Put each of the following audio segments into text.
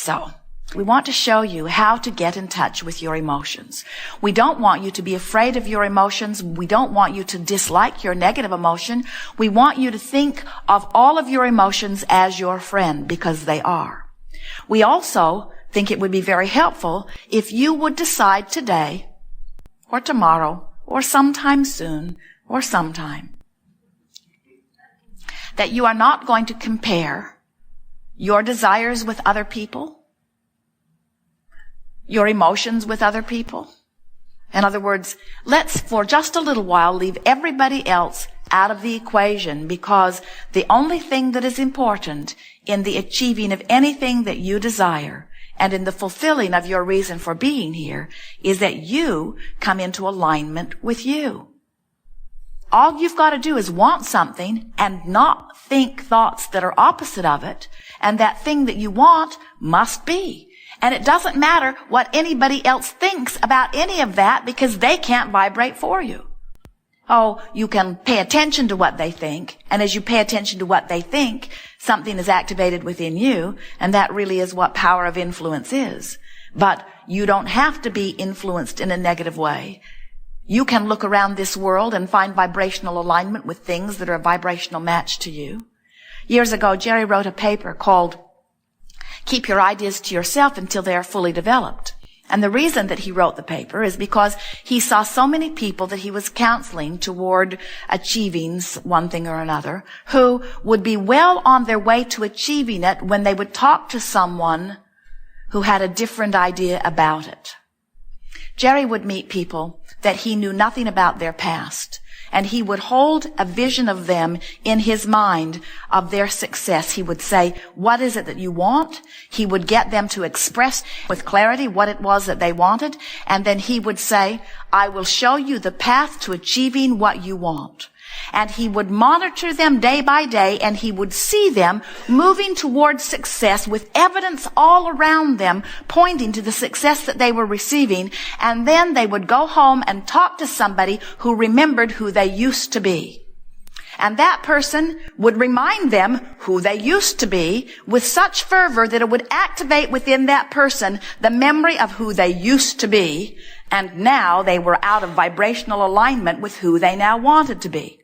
So, we want to show you how to get in touch with your emotions. We don't want you to be afraid of your emotions. We don't want you to dislike your negative emotion. We want you to think of all of your emotions as your friend, because they are. We also think it would be very helpful if you would decide today or tomorrow or sometime soon or sometime that you are not going to compare your desires with other people, your emotions with other people. In other words, let's for just a little while leave everybody else out of the equation, because the only thing that is important in the achieving of anything that you desire and in the fulfilling of your reason for being here is that you come into alignment with you. All you've got to do is want something and not think thoughts that are opposite of it, and that thing that you want must be. And it doesn't matter what anybody else thinks about any of that, because they can't vibrate for you. Oh, you can pay attention to what they think, and as you pay attention to what they think, something is activated within you, and that really is what power of influence is. But you don't have to be influenced in a negative way. You can look around this world and find vibrational alignment with things that are a vibrational match to you. Years ago, Jerry wrote a paper called Keep Your Ideas to Yourself Until They Are Fully Developed. And the reason that he wrote the paper is because he saw so many people that he was counseling toward achieving one thing or another, who would be well on their way to achieving it when they would talk to someone who had a different idea about it. Jerry would meet people that he knew nothing about their past, and he would hold a vision of them in his mind of their success. He would say, what is it that you want? He would get them to express with clarity what it was that they wanted. And then he would say, I will show you the path to achieving what you want. And he would monitor them day by day, and he would see them moving towards success with evidence all around them pointing to the success that they were receiving. And then they would go home and talk to somebody who remembered who they used to be. And that person would remind them who they used to be with such fervor that it would activate within that person the memory of who they used to be. And now they were out of vibrational alignment with who they now wanted to be.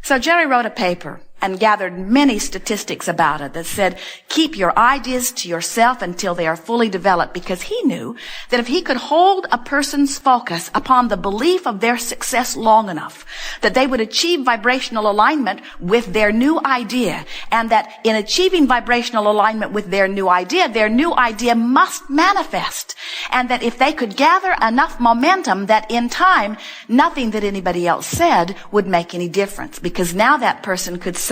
So Jerry wrote a paper and gathered many statistics about it that said, keep your ideas to yourself until they are fully developed, because he knew that if he could hold a person's focus upon the belief of their success long enough, that they would achieve vibrational alignment with their new idea, and that in achieving vibrational alignment with their new idea must manifest, and that if they could gather enough momentum that in time, nothing that anybody else said would make any difference, because now that person could say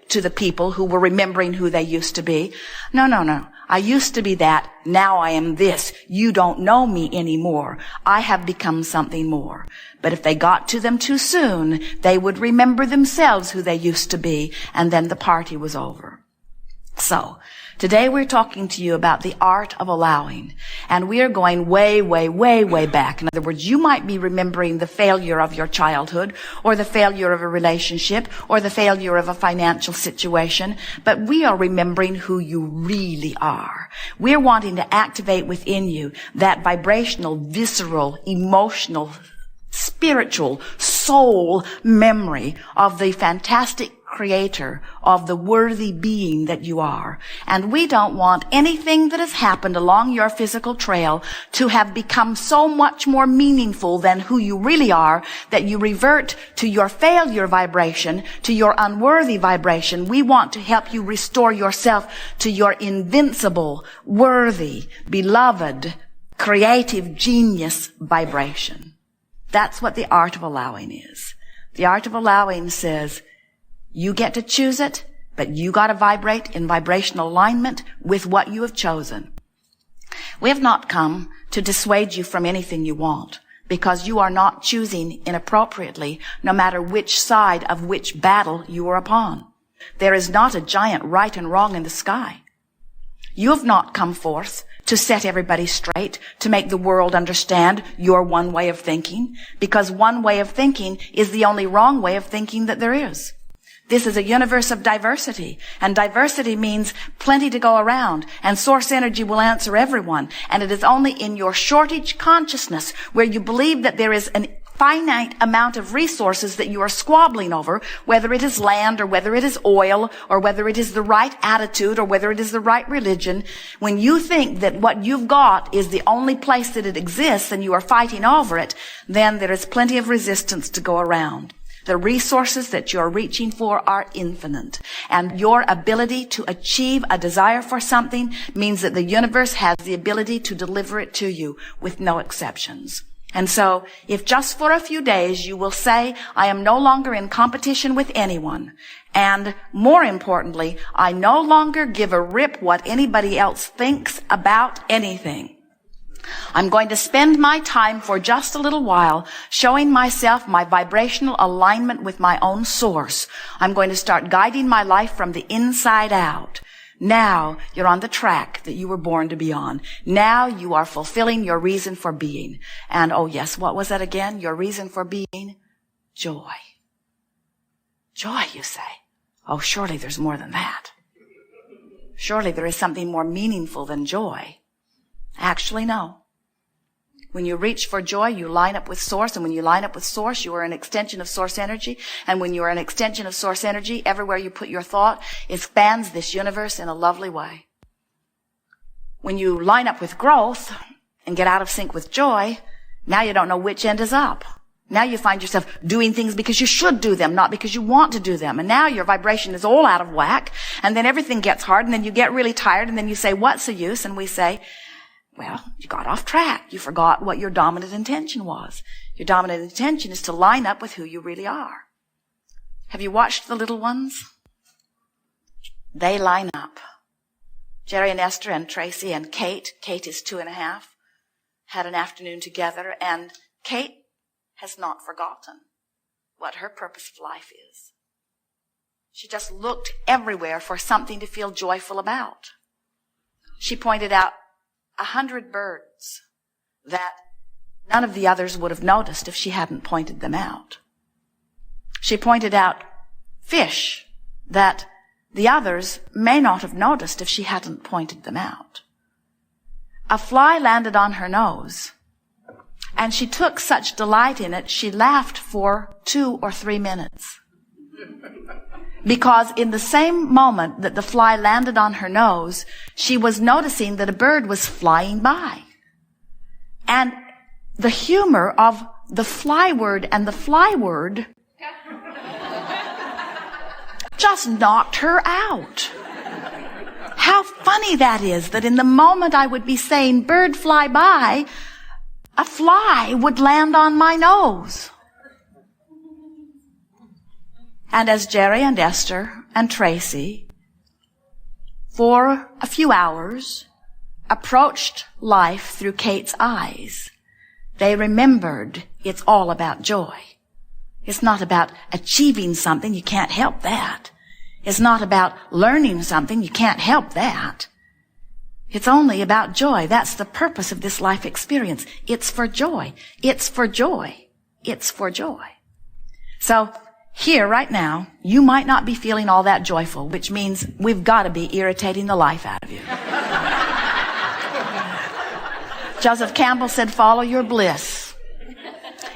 to the people who were remembering who they used to be, no, I used to be that, now I am this. You don't know me anymore. I have become something more. But if they got to them too soon, they would remember themselves who they used to be, and then the party was over. So, today we're talking to you about the art of allowing, and we are going way, way, way, way back. In other words, you might be remembering the failure of your childhood, or the failure of a relationship, or the failure of a financial situation, but we are remembering who you really are. We're wanting to activate within you that vibrational, visceral, emotional, spiritual, soul memory of the fantastic creator, of the worthy being that you are. And we don't want anything that has happened along your physical trail to have become so much more meaningful than who you really are that you revert to your failure vibration, to your unworthy vibration. We want to help you restore yourself to your invincible, worthy, beloved, creative genius vibration. That's what the art of allowing is. The art of allowing says, you get to choose it, but you got to vibrate in vibrational alignment with what you have chosen. We have not come to dissuade you from anything you want, because you are not choosing inappropriately, no matter which side of which battle you are upon. There is not a giant right and wrong in the sky. You have not come forth to set everybody straight, to make the world understand your one way of thinking, because one way of thinking is the only wrong way of thinking that there is. This is a universe of diversity, and diversity means plenty to go around, and source energy will answer everyone. And it is only in your shortage consciousness where you believe that there is an finite amount of resources that you are squabbling over, whether it is land or whether it is oil or whether it is the right attitude or whether it is the right religion. When you think that what you've got is the only place that it exists and you are fighting over it, then there is plenty of resistance to go around. The resources that you're reaching for are infinite. And your ability to achieve a desire for something means that the universe has the ability to deliver it to you with no exceptions. And so, if just for a few days you will say, I am no longer in competition with anyone, and more importantly, I no longer give a rip what anybody else thinks about anything. I'm going to spend my time for just a little while showing myself my vibrational alignment with my own source. I'm going to start guiding my life from the inside out. Now you're on the track that you were born to be on. Now you are fulfilling your reason for being. And oh yes, what was that again? Your reason for being? Joy. Joy, you say. Oh, surely there's more than that. Surely there is something more meaningful than joy. Actually, no. When you reach for joy, you line up with source, and when you line up with source, you are an extension of source energy, and when you are an extension of source energy, everywhere you put your thought, it expands this universe in a lovely way. When you line up with growth and get out of sync with joy, now you don't know which end is up. Now you find yourself doing things because you should do them, not because you want to do them. And now your vibration is all out of whack, and then everything gets hard, and then you get really tired, and then you say, what's the use? And we say, well, you got off track. You forgot what your dominant intention was. Your dominant intention is to line up with who you really are. Have you watched the little ones? They line up. Jerry and Esther and Tracy and Kate is 2.5, had an afternoon together, and Kate has not forgotten what her purpose of life is. She just looked everywhere for something to feel joyful about. She pointed out 100 birds that none of the others would have noticed if she hadn't pointed them out. She pointed out fish that the others may not have noticed if she hadn't pointed them out. A fly landed on her nose, and she took such delight in it, she laughed for 2 or 3 minutes. Because in the same moment that the fly landed on her nose, she was noticing that a bird was flying by. And the humor of the fly word and the fly word just knocked her out. How funny that is, that in the moment I would be saying, bird fly by, a fly would land on my nose. And as Jerry and Esther and Tracy, for a few hours, approached life through Kate's eyes, they remembered it's all about joy. It's not about achieving something. You can't help that. It's not about learning something. You can't help that. It's only about joy. That's the purpose of this life experience. It's for joy. It's for joy. It's for joy. So, here, right now, you might not be feeling all that joyful, which means we've got to be irritating the life out of you. Joseph Campbell said, follow your bliss.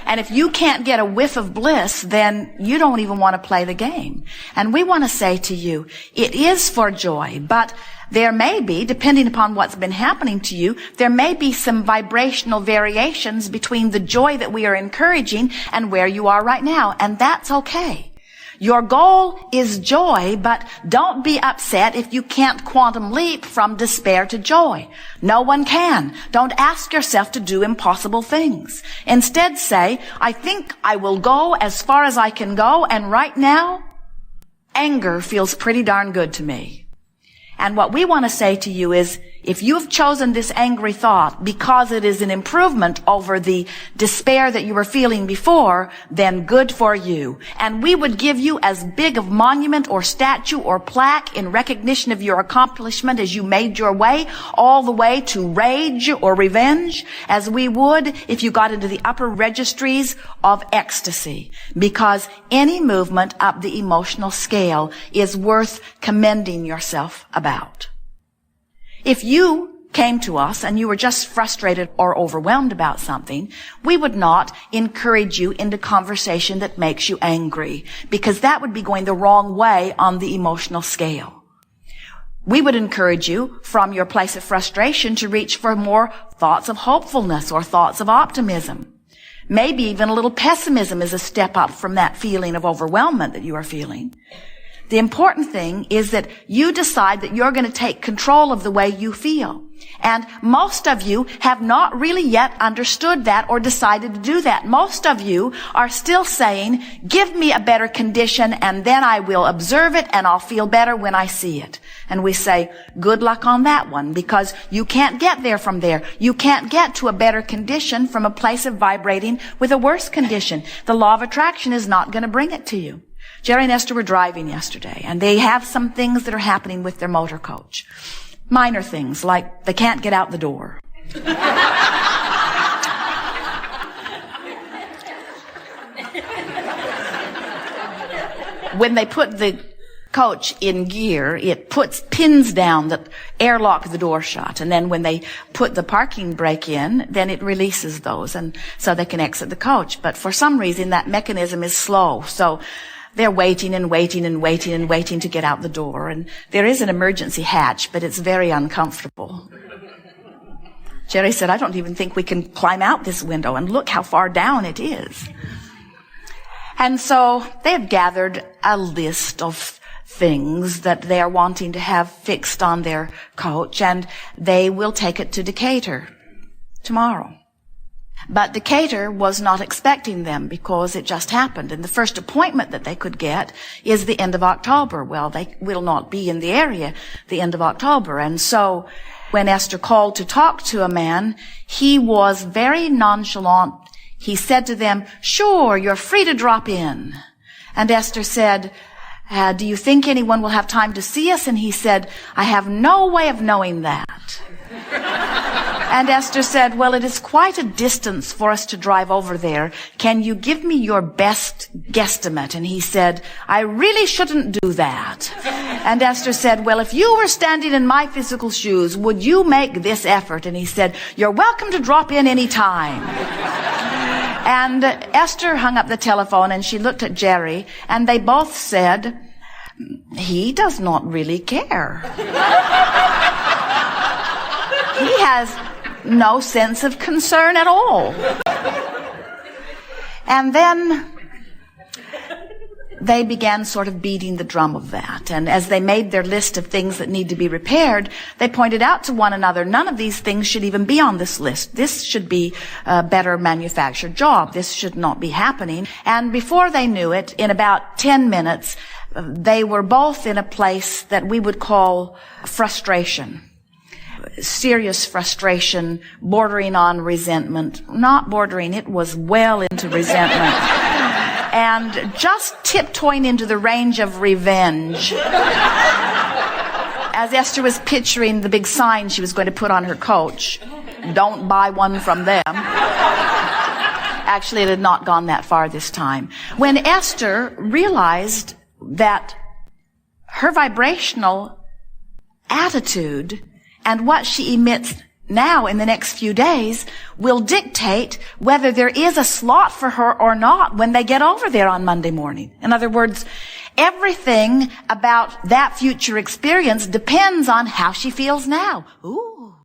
And if you can't get a whiff of bliss, then you don't even want to play the game. And we want to say to you, it is for joy, but there may be, depending upon what's been happening to you, there may be some vibrational variations between the joy that we are encouraging and where you are right now. And that's okay. Your goal is joy, but don't be upset if you can't quantum leap from despair to joy. No one can. Don't ask yourself to do impossible things. Instead say, I think I will go as far as I can go, and right now, anger feels pretty darn good to me. And what we want to say to you is, If you have chosen this angry thought because it is an improvement over the despair that you were feeling before, then good for you. And we would give you as big of monument or statue or plaque in recognition of your accomplishment as you made your way all the way to rage or revenge as we would if you got into the upper registries of ecstasy. Because any movement up the emotional scale is worth commending yourself about. If you came to us and you were just frustrated or overwhelmed about something, we would not encourage you into conversation that makes you angry, because that would be going the wrong way on the emotional scale. We would encourage you from your place of frustration to reach for more thoughts of hopefulness or thoughts of optimism. Maybe even a little pessimism is a step up from that feeling of overwhelmment that you are feeling. The important thing is that you decide that you're going to take control of the way you feel. And most of you have not really yet understood that or decided to do that. Most of you are still saying, give me a better condition and then I will observe it and I'll feel better when I see it. And we say, good luck on that one, because you can't get there from there. You can't get to a better condition from a place of vibrating with a worse condition. The law of attraction is not going to bring it to you. Jerry and Esther were driving yesterday, and they have some things that are happening with their motor coach. Minor things, like they can't get out the door. When they put the coach in gear, it pins down that airlock the door shut. And then when they put the parking brake in, then it releases those, and so they can exit the coach. But for some reason, that mechanism is slow. So they're waiting and waiting and waiting and waiting to get out the door. And there is an emergency hatch, but it's very uncomfortable. Jerry said, I don't even think we can climb out this window, and look how far down it is. And so they have gathered a list of things that they are wanting to have fixed on their coach, and they will take it to Decatur tomorrow. But Decatur was not expecting them because it just happened. And the first appointment that they could get is the end of October. Well, they will not be in the area the end of October. And so when Esther called to talk to a man, he was very nonchalant. He said to them, sure, you're free to drop in. And Esther said, do you think anyone will have time to see us? And he said, I have no way of knowing that. And Esther said, well, it is quite a distance for us to drive over there. Can you give me your best guesstimate? And he said, I really shouldn't do that. And Esther said, well, if you were standing in my physical shoes, would you make this effort? And he said, you're welcome to drop in any time. And Esther hung up the telephone and she looked at Jerry, and they both said, he does not really care. He has no sense of concern at all. And then they began sort of beating the drum of that. And as they made their list of things that need to be repaired, they pointed out to one another, none of these things should even be on this list. This should be a better manufactured job. This should not be happening. And before they knew it, in about 10 minutes, they were both in a place that we would call frustration. Serious frustration, bordering on resentment. Not bordering, it was well into resentment. And just tiptoeing into the range of revenge. As Esther was picturing the big sign she was going to put on her coach, don't buy one from them. Actually, it had not gone that far this time. When Esther realized that her vibrational attitude and what she emits now in the next few days will dictate whether there is a slot for her or not when they get over there on Monday morning. In other words, everything about that future experience depends on how she feels now. Ooh.